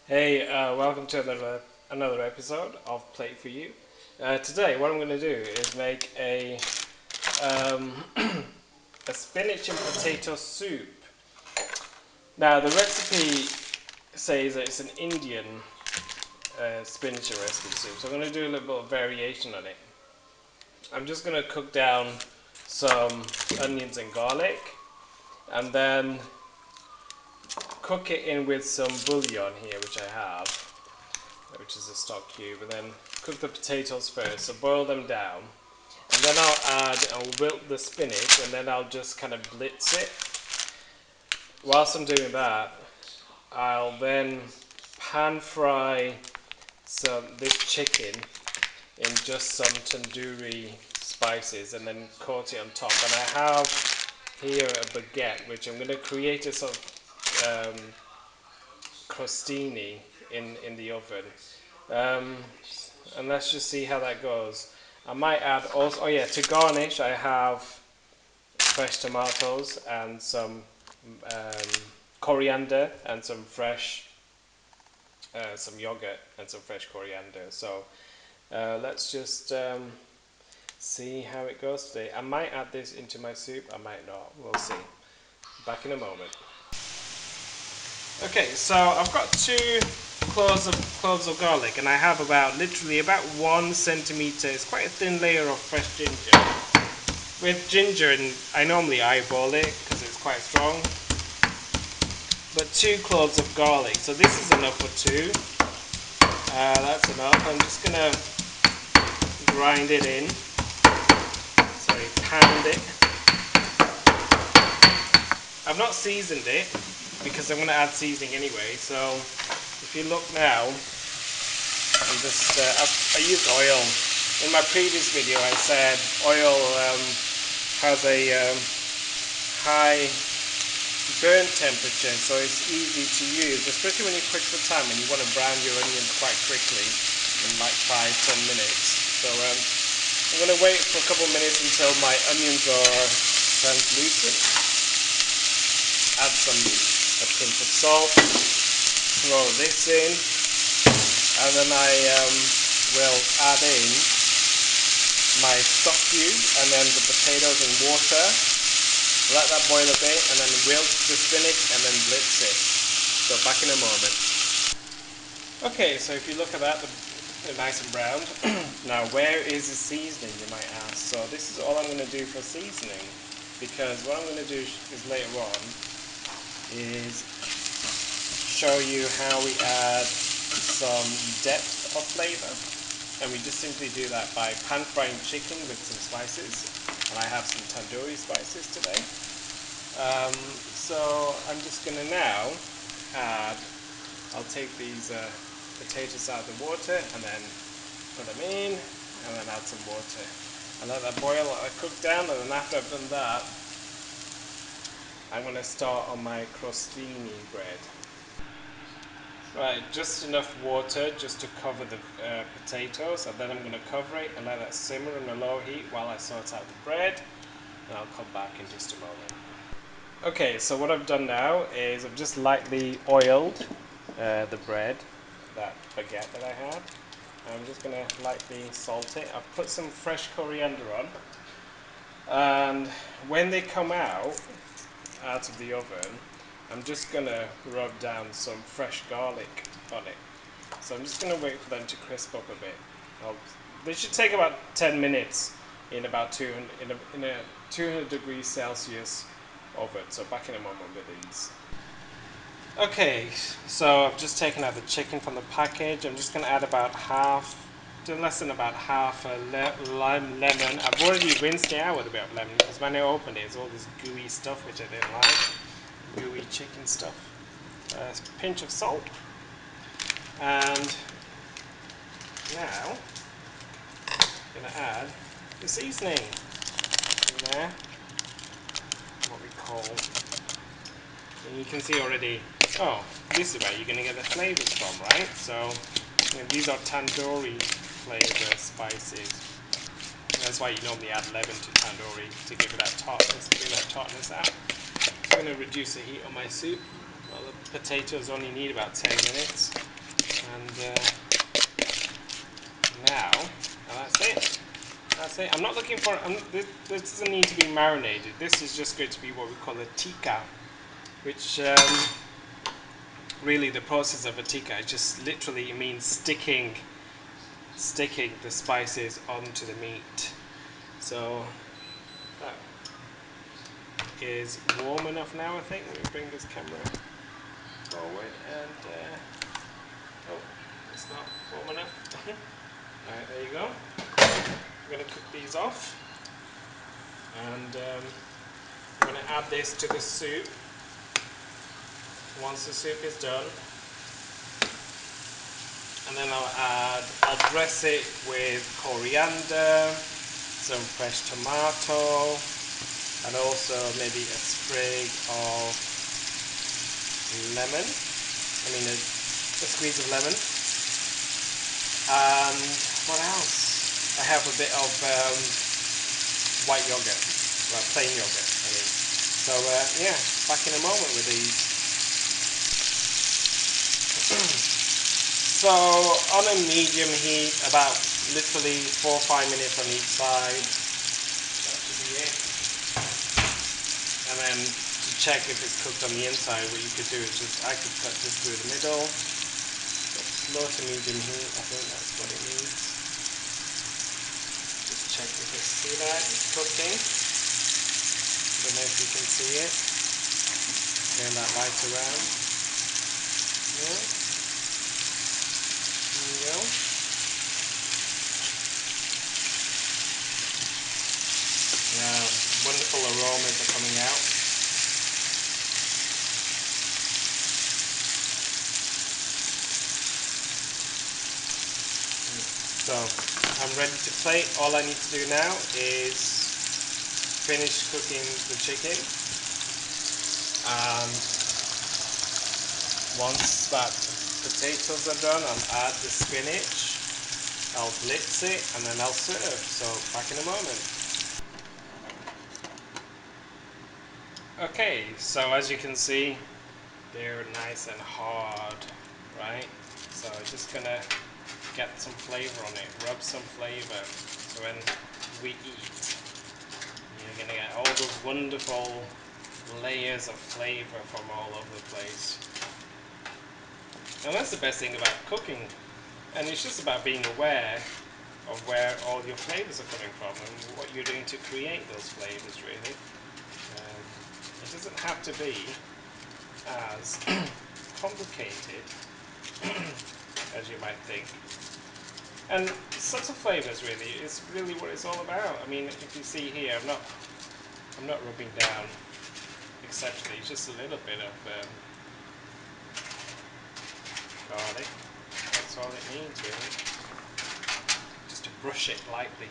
Hey, welcome to another episode of Plate for You. Today, what I'm going to do is make um, a spinach and potato soup. Now, the recipe says that it's an Indian spinach and recipe soup, so I'm going to do a little bit of variation on it. I'm just going to cook down some onions and garlic, and then cook it in with some bouillon here, which I have, which is a stock cube, and then cook the potatoes first, so boil them down, and then I'll wilt the spinach, and then I'll just kind of blitz it. Whilst I'm doing that, I'll then pan fry this chicken in just some tandoori spices, and then coat it on top. And I have here a baguette, which I'm going to create a sort of crostini in the oven. Um, and let's just see how that goes. I might add also, oh yeah, to garnish I have fresh tomatoes and some coriander and some yogurt and some fresh coriander. So let's just see how it goes today. I might add this into my soup, I might not, we'll see. Back in a moment. Okay, so I've got two cloves of garlic, and I have literally about 1 centimeter. It's quite a thin layer of fresh ginger. With ginger, and I normally eyeball it because it's quite strong. But 2 cloves of garlic, so this is enough for two. That's enough. I'm just gonna grind it in. Sorry, pound it. I've not seasoned it because I'm going to add seasoning anyway. So if you look now, I used oil. In my previous video I said oil has a high burn temperature, so it's easy to use, especially when you're quick for time and you want to brown your onions quite quickly in like 5-10 minutes. So I'm going to wait for a couple of minutes until my onions are translucent. Add a pinch of salt, throw this in, and then I will add in my stock cube and then the potatoes in water. Let that boil a bit, and then wilt the spinach and then blitz it. So back in a moment. Okay, so if you look at that, they're nice and browned. Now where is the seasoning, you might ask? So this is all I'm going to do for seasoning, because what I'm going to do is later on is show you how we add some depth of flavour, and we just simply do that by pan frying chicken with some spices, and I have some tandoori spices today. So I'm just going to now I'll take these potatoes out of the water and then put them in, and then add some water and let that boil, cook down, and then after I've done that, I'm going to start on my crostini bread. Right, just enough water just to cover the potatoes, and then I'm going to cover it and let that simmer on a low heat while I sort out the bread, and I'll come back in just a moment. Okay, so what I've done now is I've just lightly oiled the bread, that baguette that I had. I'm just going to lightly salt it. I've put some fresh coriander on, and when they come out of the oven, I'm just going to rub down some fresh garlic on it. So I'm just going to wait for them to crisp up a bit. They should take about 10 minutes in about 200 degrees Celsius oven. So back in a moment with these. Okay, so I've just taken out the chicken from the package. I'm just going to add about less than about half a lemon. I've already rinsed it out with a bit of lemon because when I opened it, it's all this gooey stuff which I didn't like. Gooey chicken stuff. A pinch of salt. And now I'm going to add the seasoning in there. What we call, and you can see already, oh, this is where you're going to get the flavors from, right? So these are tandoori flavor spices. And that's why you normally add lemon to tandoori, to give it that tartness, to bring that tartness out. I'm going to reduce the heat on my soup. Well, the potatoes only need about 10 minutes. And now, that's it. That's it. I'm not looking for. This doesn't need to be marinated. This is just going to be what we call a tikka, which really the process of a tikka is just literally means sticking the spices onto the meat. So that is warm enough now, I think. Let me bring this camera forward and oh, it's not warm enough. Alright, there you go. I'm going to cook these off, and I'm going to add this to the soup. Once the soup is done, and then I'll dress it with coriander, some fresh tomato, and also maybe a sprig of lemon. I mean a squeeze of lemon. And what else? I have a bit of white yogurt, well, plain yogurt. I mean, so yeah, back in a moment with these. So on a medium heat, about literally 4 or 5 minutes on each side. That should be it. And then to check if it's cooked on the inside, what you could do is I could cut this through the middle. Slow to medium heat, I think that's what it needs. Just check if it's, see that, it's cooking. Don't know if you can see it. Turn that light around. Yeah. There you go. Now, wonderful aromas are coming out. So, I'm ready to plate. All I need to do now is finish cooking the chicken, and once that potatoes are done, I'll add the spinach, I'll blitz it, and then I'll serve. So, back in a moment. Okay, so as you can see, they're nice and hard, right? So I'm just gonna get some flavor on it, rub some flavor. So when we eat, you're gonna get all those wonderful layers of flavor from all over the place. And that's the best thing about cooking. And it's just about being aware of where all your flavors are coming from and what you're doing to create those flavors, really. It doesn't have to be as complicated as you might think. And subtle flavors really is really what it's all about. I mean, if you see here, I'm not rubbing down exceptionally, just a little bit of garlic. That's all it needs really. Just to brush it lightly.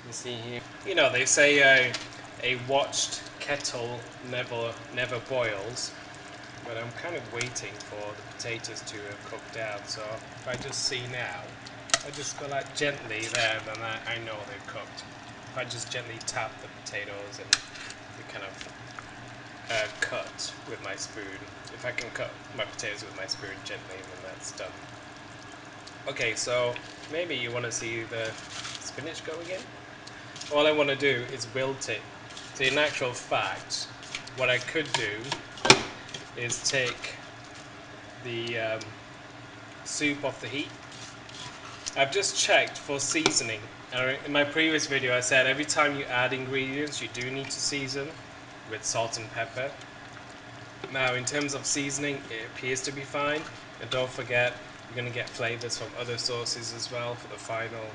You see here. You know, they say a watched kettle never boils. But I'm kind of waiting for the potatoes to have cooked down, so if I just see now, I just go like gently there, then I know they've cooked. If I just gently tap the potatoes and they kind of cut with my spoon, if I can cut my potatoes with my spoon gently, then that's done. Okay, so maybe you want to see the spinach go again? All I want to do is wilt it. So in actual fact, what I could do is take the soup off the heat. I've just checked for seasoning. In my previous video I said every time you add ingredients you do need to season with salt and pepper. Now in terms of seasoning it appears to be fine, and don't forget you're going to get flavors from other sauces as well for the final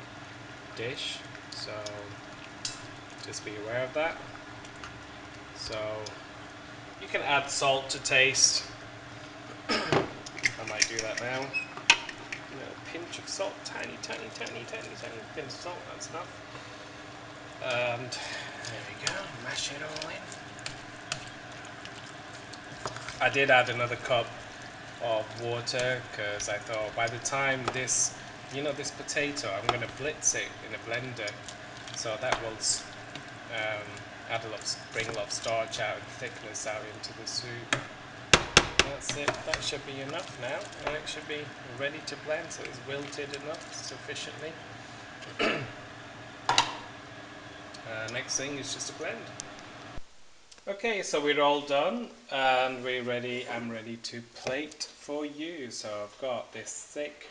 dish, so just be aware of that. So you can add salt to taste. I might do that now. A little pinch of salt, tiny pinch of salt, that's enough. And there we go, mash it all in. I did add another cup of water because I thought by the time this potato, I'm going to blitz it in a blender, so that will add bring a lot of starch out and thickness out into the soup. That's it. That should be enough now. And it should be ready to blend, so it's wilted enough sufficiently. Next thing is just to blend. Okay, so we're all done and we're ready. I'm ready to plate for you. So I've got this thick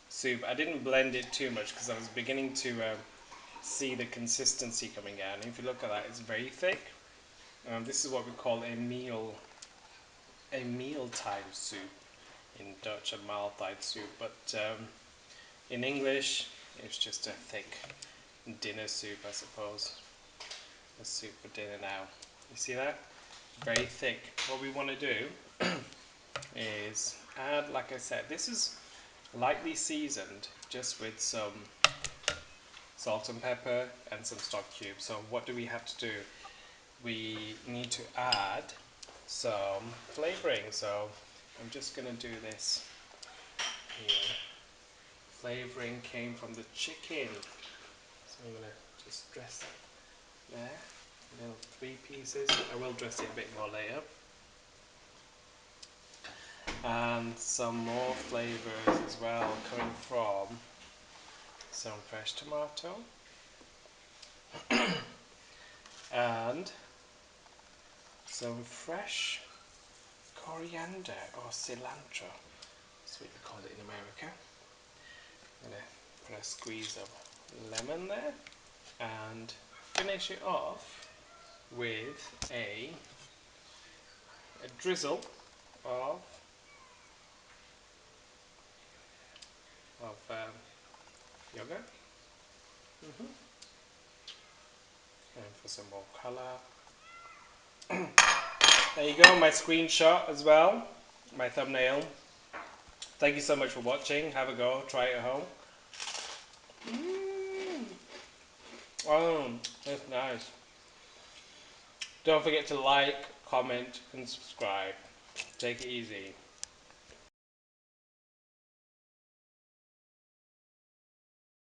soup. I didn't blend it too much because I was beginning to see the consistency coming out. And if you look at that, it's very thick. This is what we call a mealtime soup in Dutch, a maaltijd soup. But in English, it's just a thick dinner soup, I suppose. A soup for dinner now. You see that? Very thick. What we want to do is add, like I said, this is lightly seasoned just with some salt and pepper and some stock cubes. So what do we have to do? We need to add some flavoring. So I'm just going to do this here. Flavoring came from the chicken. So I'm going to just dress that there. Little 3 pieces. I will dress it a bit more later. And some more flavors as well coming from some fresh tomato and some fresh coriander or cilantro. That's what you call it in America. I'm going to put a squeeze of lemon there and finish it off with a drizzle of yogurt. And for some more colour. There you go, my screenshot as well, my thumbnail. Thank you so much for watching. Have a go, try it at home. Oh, that's nice. Don't forget to like, comment and subscribe. Take it easy.